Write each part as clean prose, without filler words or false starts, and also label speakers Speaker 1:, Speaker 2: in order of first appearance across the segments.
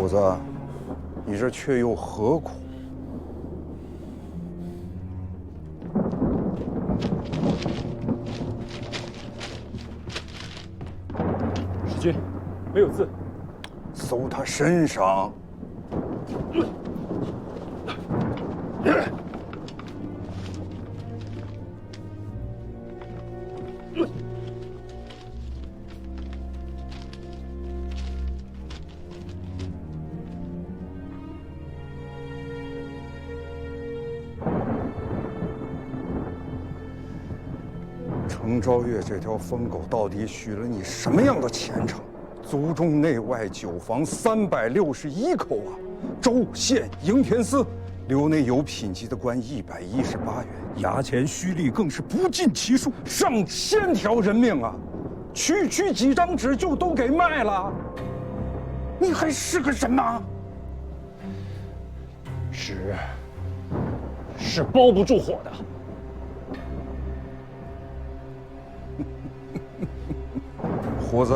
Speaker 1: 虎子，你这却又何苦？
Speaker 2: 使君，没有字。
Speaker 1: 搜他身上。程昭月这条疯狗到底许了你什么样的前程？族中内外9房361口啊，州县营田司，留内有品级的官118员，衙前虚吏更是不计其数，上千条人命啊！区几张纸就都给卖了，你还是个什么？
Speaker 2: 纸是包不住火的。
Speaker 1: 虎子，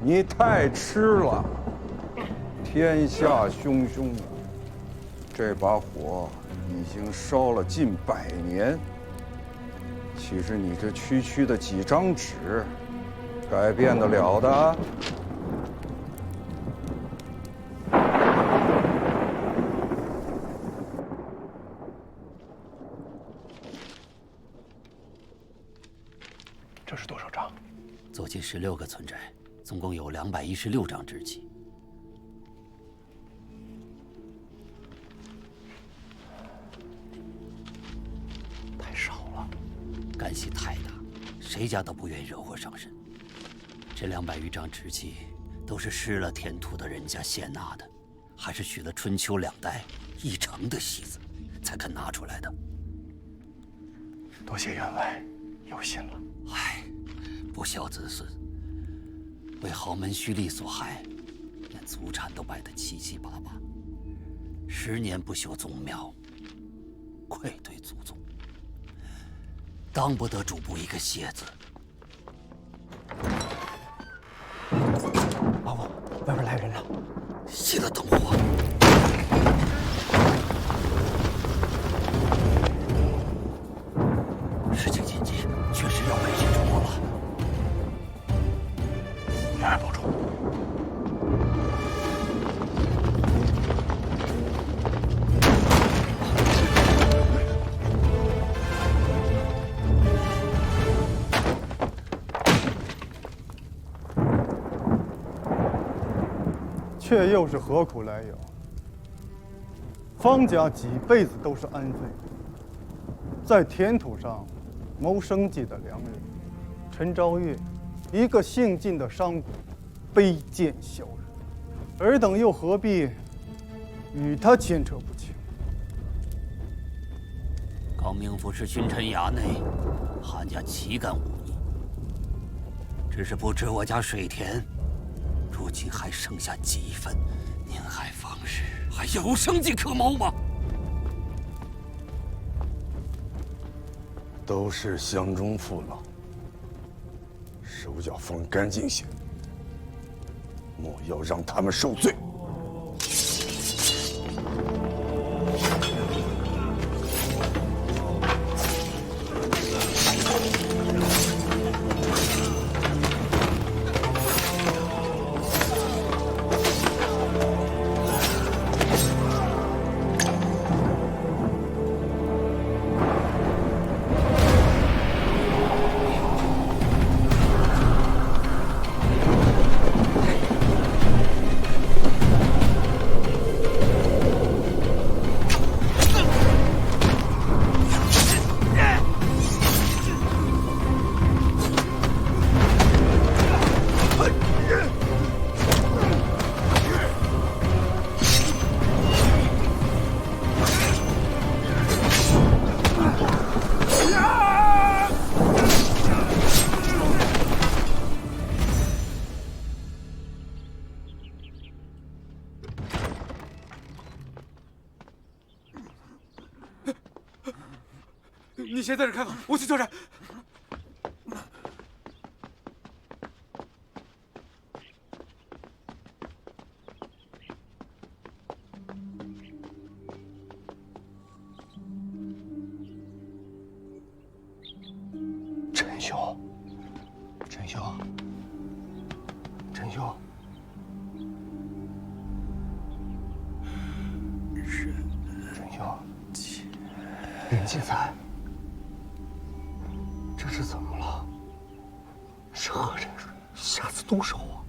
Speaker 1: 你太痴了！天下汹汹的，这把火已经烧了近100年。岂是你这区的几张纸改变得了的？
Speaker 2: 这是多少张？
Speaker 3: 走进16个村寨，总共有216张纸契。
Speaker 2: 太少了。
Speaker 3: 干系太大，谁家都不愿意惹祸上身。这200余张纸契，都是失了田土的人家现拿的，还是许了春秋2代1成的戏子，才肯拿出来的。
Speaker 2: 多谢员外，有心了。
Speaker 3: 唉，不孝子孙，为豪门虚吏所害，连祖产都败得七七八八，10年不修宗庙，愧对祖宗。当不得主簿一个谢字。
Speaker 2: 阿翁，外边来人了，
Speaker 3: 熄了灯火。事情紧急，确实要委身中国了。
Speaker 2: 员外保重。
Speaker 4: 却又是何苦来有？方家几辈子都是安分，在田土上谋生计的良人，陈昭月，一个姓晋的商贾，卑贱小人，尔等又何必与他牵扯不清？
Speaker 3: 高明府是君臣衙内，韩家岂敢忤逆？只是不知我家水田，如今还剩下几分？宁海方氏还有生计可谋吗？
Speaker 5: 都是乡中父老，手脚放干净些，莫要让他们受罪。
Speaker 6: 你先在这看好，我去叫人。
Speaker 2: 兄，陈兄，陈兄，陈兄，任继才，这是怎么了？是何人下此毒手啊？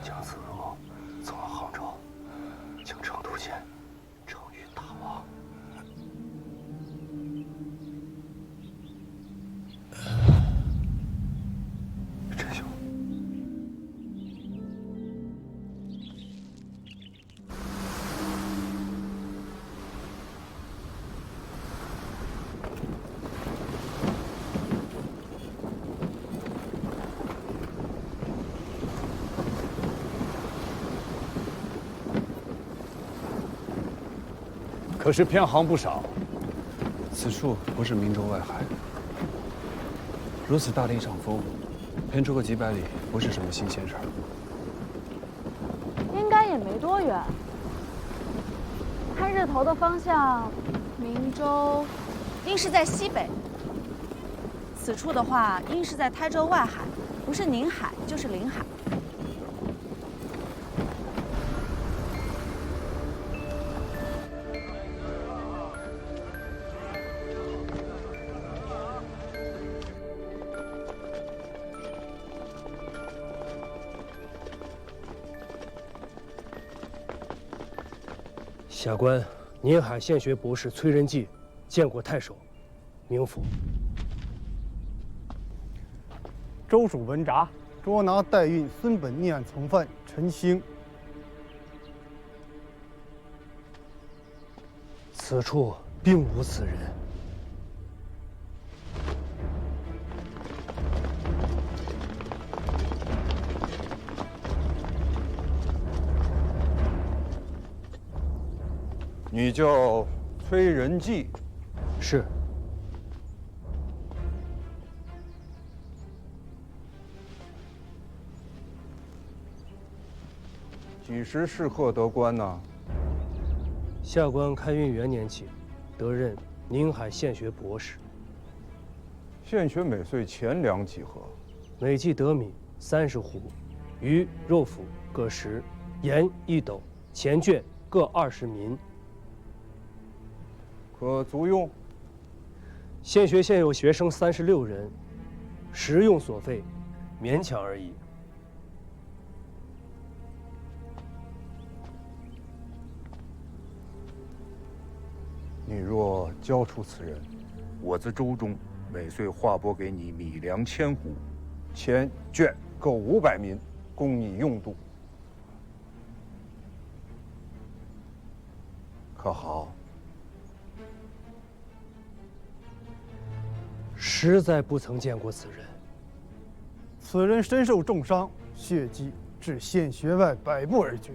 Speaker 2: 将子路送往杭州，请成都县呈与大王。陈兄，可是偏航不少。此处不是明州外海，如此大的一场风，偏出个几百里，不是什么新鲜事儿。
Speaker 7: 应该也没多远。看日头的方向，明州应是在西北。此处的话，应是在台州外海，不是宁海就是临海。
Speaker 8: 下官宁海县学博士崔仁济，见过太守，冥府。
Speaker 4: 州属文札捉拿代运孙本逆案从犯陈兴。
Speaker 8: 此处并无此人。
Speaker 1: 你叫崔仁济，
Speaker 8: 是。
Speaker 1: 几时仕贺得官呢？
Speaker 8: 下官开运元年起，得任宁海县学博士。
Speaker 1: 县学每岁钱粮几何？
Speaker 8: 每季得米30斛，鱼肉脯各10，盐1斗，钱绢各20民。
Speaker 1: 可足用？
Speaker 8: 县学现有学生36人，食用所费勉强而已。
Speaker 1: 你若交出此人，我自州中每岁划拨给你米粮1000斛，钱绢各500民，供你用度，可好？
Speaker 8: 实在不曾见过此人。
Speaker 4: 此人身受重伤，血迹至县学外100步而绝。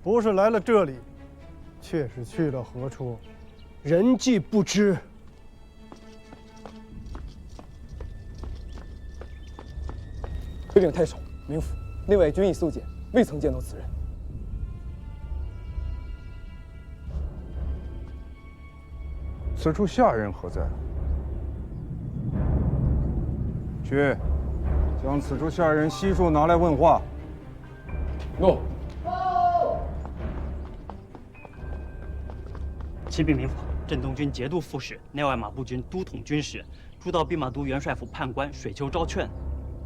Speaker 4: 不是来了这里，却是去了何处？
Speaker 8: 人迹不知。
Speaker 9: 回禀太守、冥府，内外均已搜检，未曾见到此人。
Speaker 1: 此处下人何在？去，将此处下人悉数拿来问话。
Speaker 9: 诺。
Speaker 10: 启禀冥府，镇东军节度副使、内外马步军都统军使、诸道兵马都元帅府判官水丘昭劝，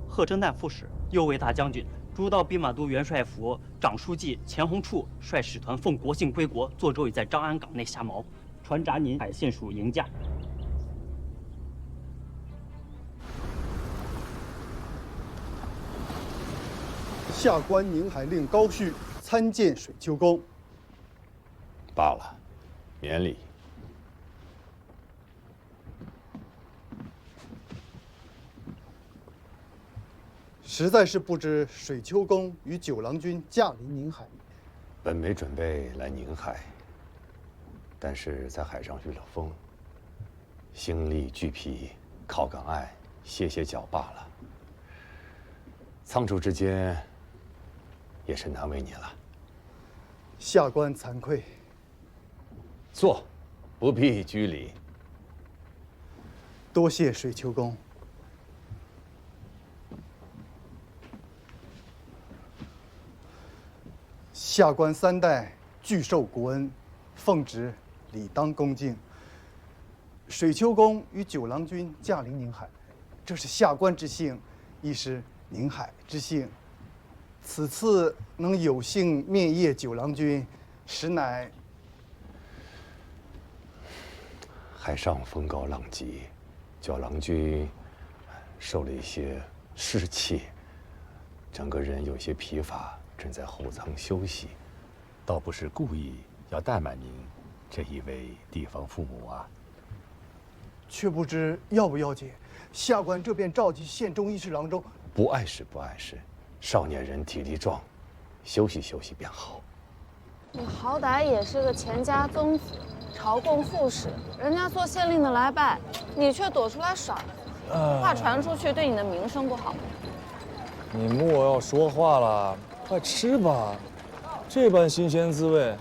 Speaker 10: 贺征旦副使、右卫大将军、诸道兵马都元帅府长书记钱洪处率使团奉国信归国，坐舟已在张安港内下锚，船闸宁海县署迎驾。
Speaker 4: 下官宁海令高旭参见水丘公。
Speaker 5: 罢了，免礼。
Speaker 4: 实在是不知水丘公与九郎君驾临宁海。
Speaker 11: 本没准备来宁海，但是在海上遇了风，行李俱疲，靠港岸歇歇脚罢了。仓促之间，也是难为你了。
Speaker 4: 下官惭愧。
Speaker 11: 坐，不必拘礼。
Speaker 4: 多谢水丘公。下官3代俱受国恩，奉旨理当恭敬。水丘公与九郎君驾临宁海，这是下官之幸，亦是宁海之幸。此次能有幸面谒九郎君，实乃
Speaker 11: 海上风高浪急，九郎君受了一些湿气，整个人有些疲乏，正在后舱休息，倒不是故意要怠慢您这一位地方父母啊。
Speaker 4: 却不知要不要紧，下官这便召集县中医侍郎中。
Speaker 11: 不碍事，不碍事，少年人体力壮，休息休息便好。
Speaker 7: 你好歹也是个钱家宗子，朝贡副使，人家做县令的来拜，你却躲出来耍，话传出去对你的名声不好。
Speaker 12: 你莫要说话了，快吃吧，这般新鲜滋味，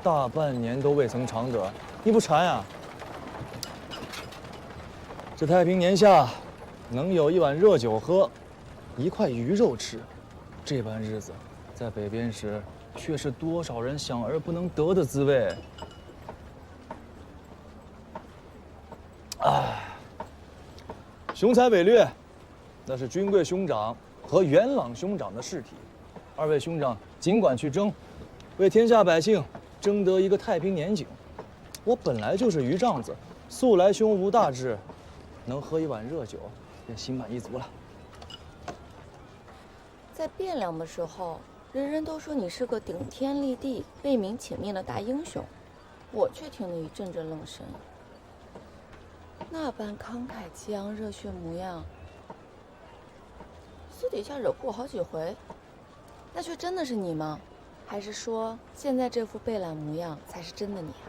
Speaker 12: 大半年都未曾尝得，你不馋呀？这太平年下，能有一碗热酒喝，一块鱼肉吃，这般日子，在北边时，却是多少人想而不能得的滋味。雄才伟略，那是君贵兄长和元朗兄长的事体。二位兄长尽管去争，为天下百姓争得一个太平年景。我本来就是鱼帐子，素来胸无大志，能喝一碗热酒，便心满意足了。
Speaker 13: 在汴梁的时候，人人都说你是个顶天立地、为民请命的大英雄，我却听了一阵阵冷声。那般慷慨激昂、热血模样，私底下惹过我好几回，那却真的是你吗？还是说现在这副被懒模样才是真的你啊？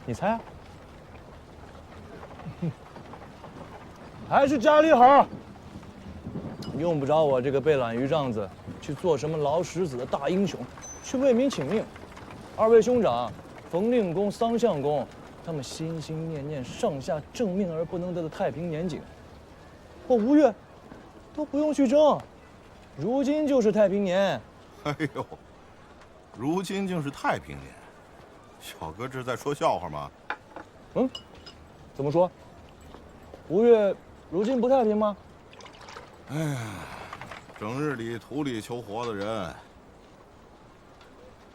Speaker 12: 你猜啊？还是家里好，用不着我这个被懒鱼帐子去做什么劳什子的大英雄，去为民请命。二位兄长，冯令公、桑相公，他们心心念念上下正命而不能得的太平年景，我吴越都不用去争，如今就是太平年。
Speaker 5: 哎呦，如今竟是太平年，小哥这是在说笑话吗？
Speaker 12: 嗯，怎么说？吴越如今不太平吗？
Speaker 5: 哎呀，整日里土里求活的人，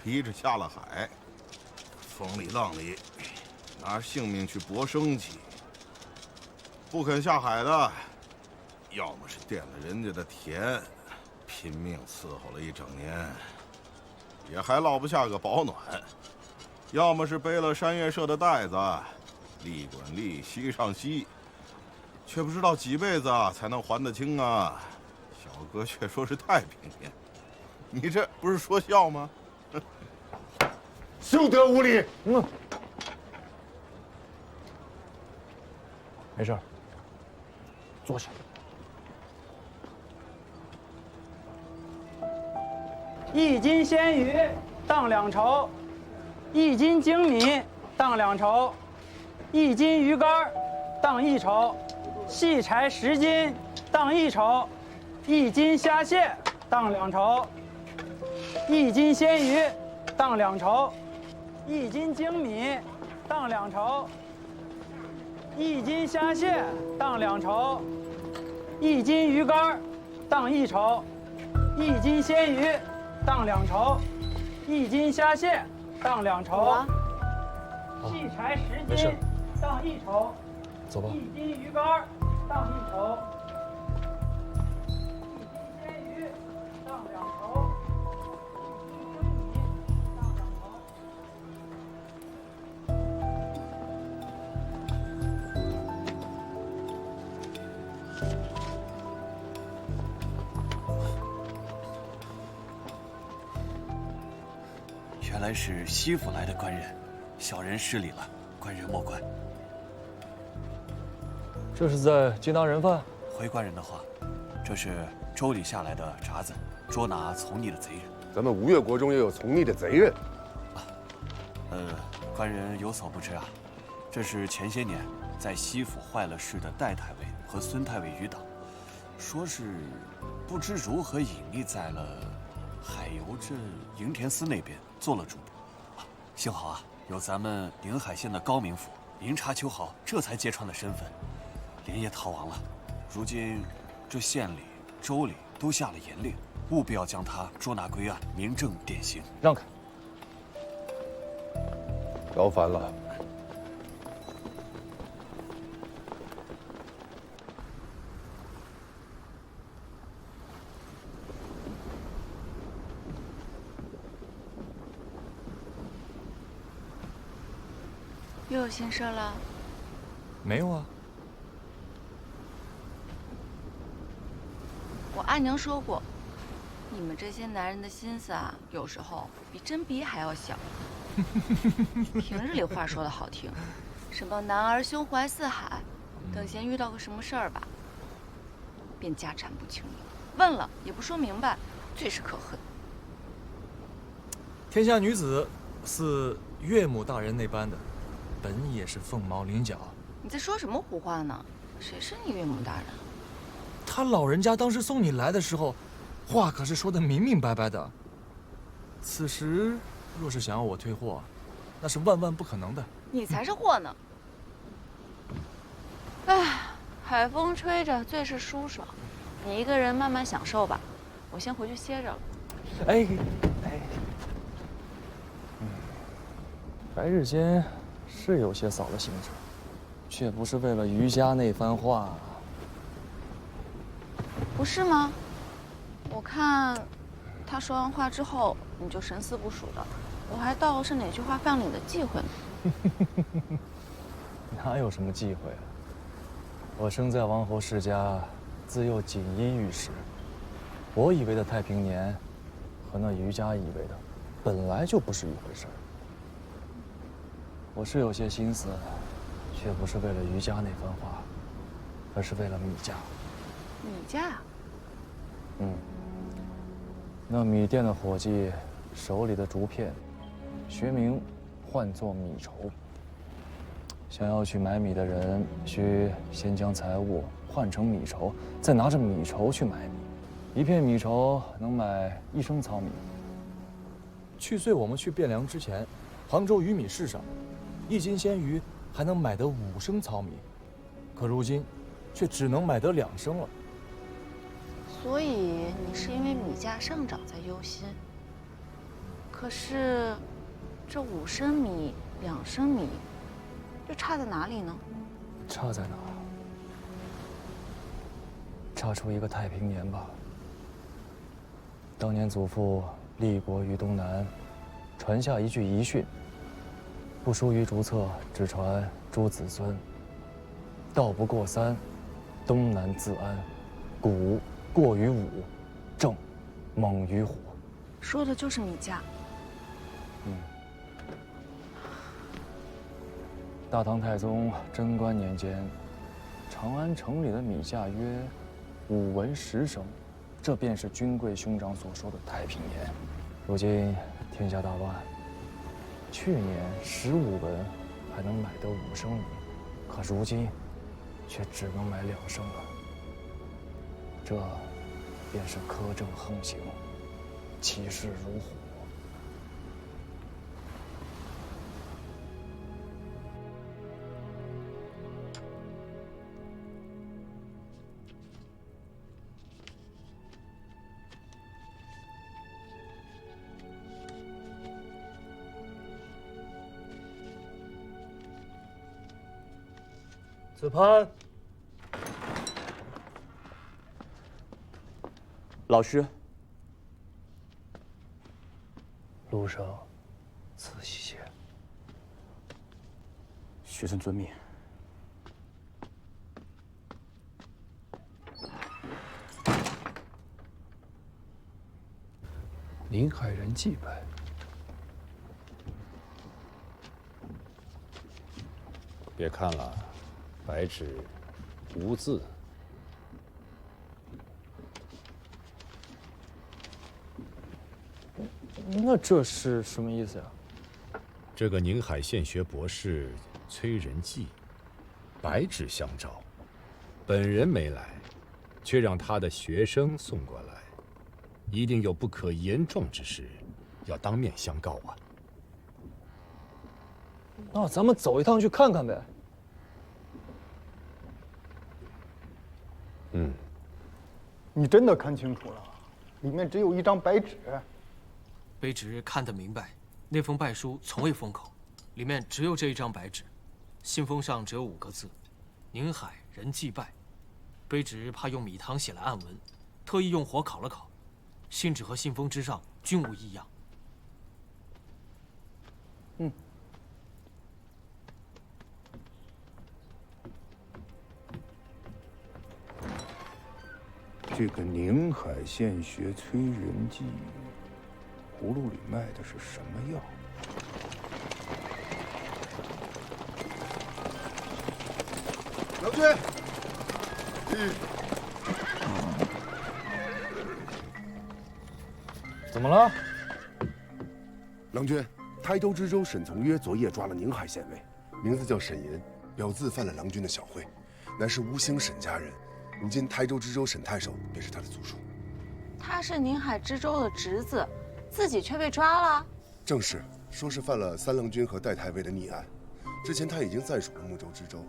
Speaker 5: 逼着下了海，风里浪里，拿性命去搏生计。不肯下海的，要么是垫了人家的田，拼命伺候了一整年，也还落不下个保暖；要么是背了山岳社的袋子，利滚利，息上息，却不知道几辈子才能还得清啊！小哥却说是太平年，你这不是说笑吗？
Speaker 12: 休得无礼！没事，坐下。
Speaker 14: 一斤鲜鱼当2筹，一斤精米当2筹，一斤鱼竿当1筹，细柴10斤当1筹，一斤虾蟹当2筹，一斤鲜鱼当2筹，一斤精米当2筹，一斤虾蟹当2筹，一斤鱼竿当1筹，一斤鲜鱼当2筹，一斤虾蟹当2筹，细柴10斤当1筹，
Speaker 12: 走吧。
Speaker 14: 一斤鱼竿当1筹，一斤鲜鱼当2筹，一斤蒸米当2筹。
Speaker 15: 看来是西府来的官人，小人失礼了，官人莫怪。
Speaker 12: 这是在缉拿人犯？
Speaker 15: 回官人的话，这是州里下来的札子，捉拿从逆的贼人。
Speaker 16: 咱们吴越国中也有从逆的贼人。
Speaker 15: 官人有所不知啊，这是前些年在西府坏了事的戴太尉和孙太尉余党，说是不知如何隐匿在了海油镇营田司那边做了主簿。幸好啊，有咱们宁海县的高明府明察秋毫，这才揭穿了身份，连夜逃亡了。如今这县里、州里都下了严令，务必要将他捉拿归案，明正典刑。
Speaker 12: 让开。
Speaker 16: 劳烦了。
Speaker 7: 又有心事了？
Speaker 12: 没有啊。
Speaker 7: 我阿娘说过，你们这些男人的心思啊，有时候比针笔还要小。平日里话说的好听，什么男儿胸怀四海，等闲遇到个什么事儿吧，便家产不清理，问了也不说明白，最是可恨。
Speaker 12: 天下女子似岳母大人那般的，本也是凤毛麟角。
Speaker 7: 你在说什么胡话呢？谁是你岳母大人？
Speaker 12: 他老人家当时送你来的时候，话可是说得明明白白的。此时若是想要我退货，那是万万不可能的。
Speaker 7: 你才是货呢！哎，海风吹着最是舒爽，你一个人慢慢享受吧，我先回去歇着了。
Speaker 12: 哎，白日间是有些扫了兴致，却不是为了余家那番话。
Speaker 7: 不是吗？我看他说完话之后，你就神思不属的，我还道是哪句话犯了你的忌讳呢。
Speaker 12: 哪有什么忌讳啊？我生在王侯世家，自幼锦衣玉食。我以为的太平年，和那余家以为的，本来就不是一回事儿。我是有些心思，却不是为了余家那番话，而是为了米家。
Speaker 7: 米家？
Speaker 12: 那米店的伙计手里的竹片，学名唤作米绸。想要去买米的人，需先将财物换成米绸，再拿着米绸去买米。一片米绸能买1升糙米。去岁我们去汴梁之前，杭州鱼米市上，1斤鲜鱼还能买得5升糙米，可如今却只能买得2升了。
Speaker 7: 所以你是因为米价上涨在忧心。可是，这5升米、2升米，又差在哪里呢？
Speaker 12: 差在哪？差出一个太平年吧。当年祖父立国于东南，传下一句遗训：不书于竹册，只传诸子孙。道不过3，东南自安。古过于武，正猛于虎。
Speaker 7: 说的就是米价。
Speaker 12: 大唐太宗贞观年间，长安城里的米价约5文10升，这便是君贵兄长所说的太平年。如今天下大乱，去年15文还能买得5升米，可如今却只能买2升了。这便是苛政横行，其势如虎。
Speaker 8: 子潘。
Speaker 17: 老师，
Speaker 8: 路上仔细些。
Speaker 17: 学生遵命。
Speaker 2: 宁海人祭拜，
Speaker 11: 别看了，白纸无字。
Speaker 12: 那这是什么意思呀？
Speaker 11: 这个宁海县学博士崔仁济，白纸相照，本人没来，却让他的学生送过来，一定有不可言状之事，要当面相告啊。
Speaker 12: 那咱们走一趟去看看呗。
Speaker 11: 嗯，
Speaker 4: 你真的看清楚了，里面只有一张白纸。
Speaker 18: 卑职看得明白，那封拜书从未封口，里面只有这一张白纸，信封上只有5个字：宁海人祭拜。卑职怕用米汤写了暗文，特意用火烤了烤，信纸和信封之上均无异样。
Speaker 4: 嗯。
Speaker 1: 这个宁海县学崔仁济，葫芦里卖的是什么药？
Speaker 16: 郎君，
Speaker 12: 怎么了？
Speaker 16: 郎君，台州知州沈从约昨夜抓了宁海县尉，名字叫沈银，表字犯了郎君的小讳，乃是吴兴沈家人。如今台州知州沈太守便是他的族属。
Speaker 7: 他是宁海知州的侄子，自己却被抓了。
Speaker 16: 正是，说是犯了三郎君和戴太尉的逆案。之前他已经暂署了睦州知州，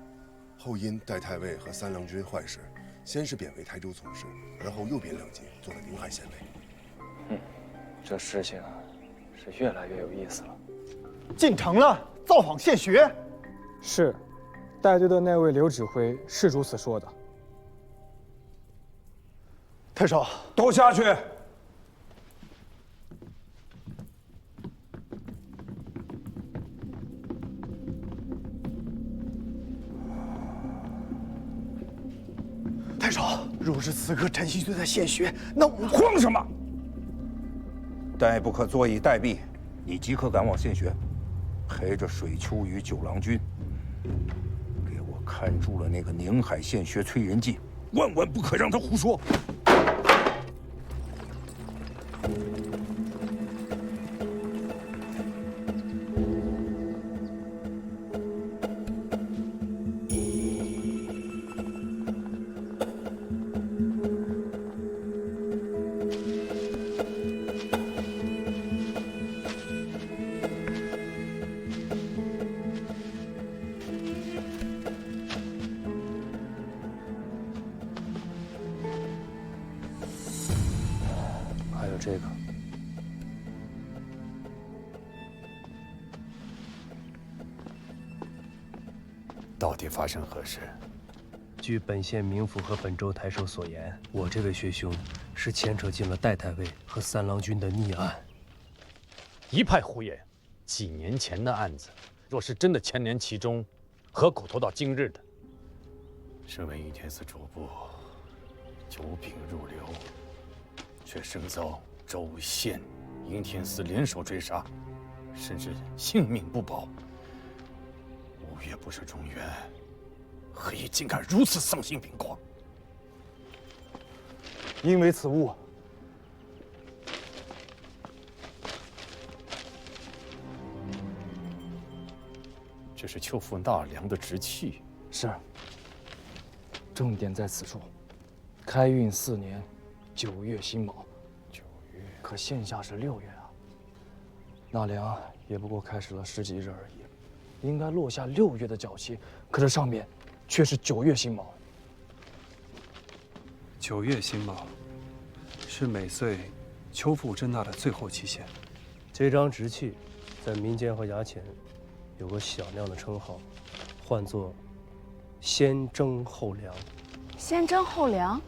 Speaker 16: 后因戴太尉和三郎君坏事，先是贬为台州从事，而后又贬2级，做了宁海县尉。
Speaker 12: 这事情是越来越有意思了。
Speaker 4: 进城了，造访县学。
Speaker 9: 是，带队的那位刘指挥是如此说的。
Speaker 4: 太守，
Speaker 1: 都下去。
Speaker 4: 太守，若是此刻陈曦就在县学，那我
Speaker 1: 慌什么？待不可坐以待毙，你即刻赶往县学，陪着水秋与9郎君，给我看住了那个宁海县学崔仁济，万万不可让他胡说。
Speaker 8: 还有这个。
Speaker 11: 到底发生何事？
Speaker 8: 据本县民府和本州台守所言，我这位学兄是牵扯进了戴太尉和三郎君的逆案。
Speaker 11: 一派胡言！几年前的案子，若是真的牵连其中，何苦拖到今日的？身为应天寺主簿，久秉入流，却生遭州县、应天寺联手追杀，甚至性命不保。吴越不是中原，何以竟敢如此丧心病狂？
Speaker 4: 因为此物，
Speaker 11: 这是秋父纳凉的直器。
Speaker 9: 是。重点在此处。开运4年9月辛卯。
Speaker 11: 9月。
Speaker 9: 可现下是6月啊。纳凉也不过开始了10几日而已，应该落下6月的脚气，可这上面却是9月辛卯。
Speaker 2: 9月辛卯是每岁秋赋征纳的最后期限。
Speaker 8: 这张直器在民间和衙前有个响亮的称号，唤作“先征后粮”。
Speaker 7: 先征后粮？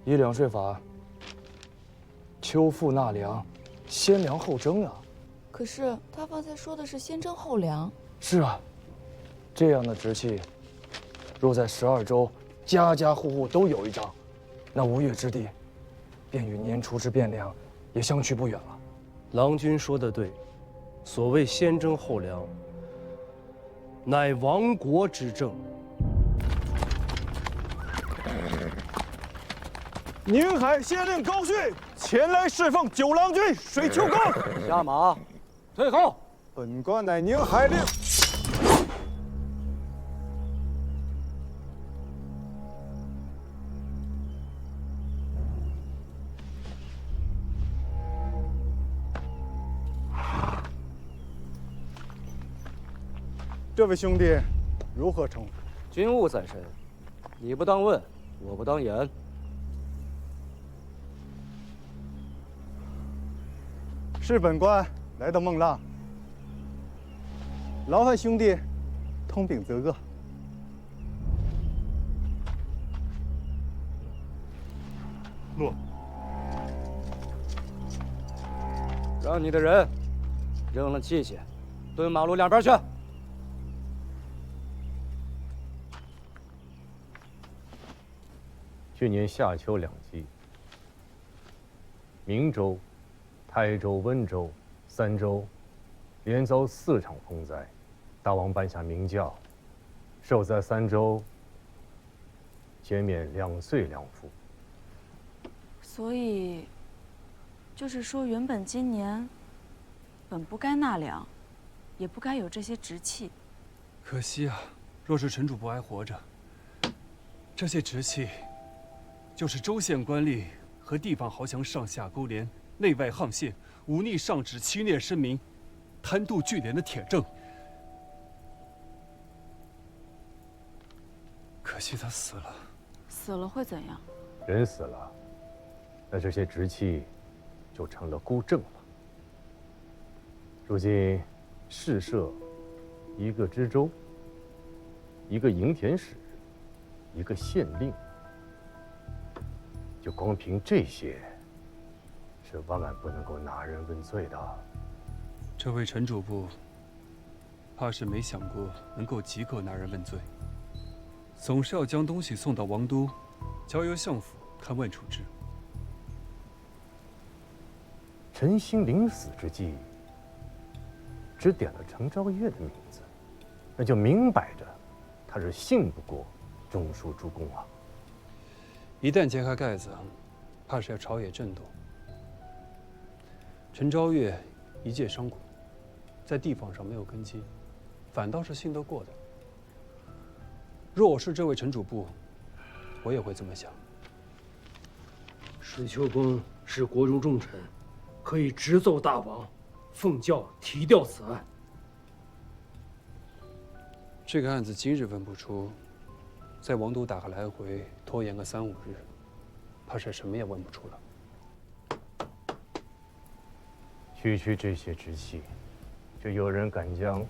Speaker 9: 依两税法，秋赋纳粮，先粮后征啊。
Speaker 13: 可是他方才说的是先征后粮。
Speaker 9: 是啊，这样的直器，若在12州家家户户都有一张，那吴越之地，便与年初之变粮也相去不远了。
Speaker 8: 郎君说得对，所谓先征后粮，乃亡国之政。
Speaker 12: 宁海县令高旭前来侍奉九郎君水秋公。
Speaker 9: 下马，退后。
Speaker 12: 本官乃宁海令。这位兄弟，如何称呼？
Speaker 9: 军务在身，你不当问，我不当言。
Speaker 4: 是本官来到孟浪，劳烦兄弟通禀责个。
Speaker 12: 诺。
Speaker 9: 让你的人扔了器械，蹲马路两边去。
Speaker 11: 去年夏秋两季，明州、台州、温州三州连遭4场风灾，大王颁下明教，受灾3州减免2岁2赋。
Speaker 7: 所以，就是说，原本今年本不该纳粮，也不该有这些直气。
Speaker 2: 可惜啊，若是陈主簿还活着，这些直气就是州县官吏和地方豪强上下勾连、内外沆瀣、忤逆上旨、欺虐深民、贪渎聚敛的铁证。可惜他死了。
Speaker 7: 死了会怎样？
Speaker 11: 人死了，那这些直气就成了孤证了。如今市设一个知州，一个营田使，一个县令，就光凭这些，是万万不能够拿人问罪的。
Speaker 2: 这位陈主簿，怕是没想过能够即刻拿人问罪，总是要将东西送到王都，交由相府看问处置。
Speaker 11: 陈兴临死之际，只点了程昭月的名字，那就明摆着，他是信不过中书诸公啊。
Speaker 2: 一旦揭开盖子，怕是要朝野震动。陈昭月一介商贾，在地方上没有根基，反倒是信得过的。若我是这位陈主簿，我也会这么想。
Speaker 8: 水秋公是国中重臣，可以直奏大王，奉教提调此案。
Speaker 2: 这个案子今日问不出，在王都打个来回，拖延个3、5日，怕是什么也问不出了。
Speaker 11: 区这些直系，就有人敢将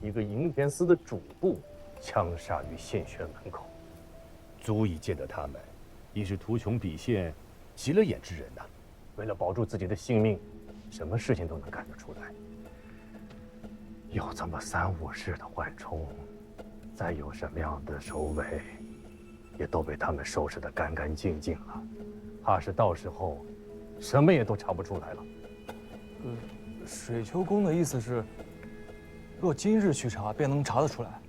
Speaker 11: 一个营田司的主簿枪杀于县轩门口，足以见得他们已是图穷匕现、急了眼之人呐。为了保住自己的性命，什么事情都能干得出来。有这么3、5日的缓冲，再有什么样的首尾，也都被他们收拾得干干净净了。怕是到时候，什么也都查不出来了。
Speaker 12: 水秋公的意思是，若今日去查，便能查得出来。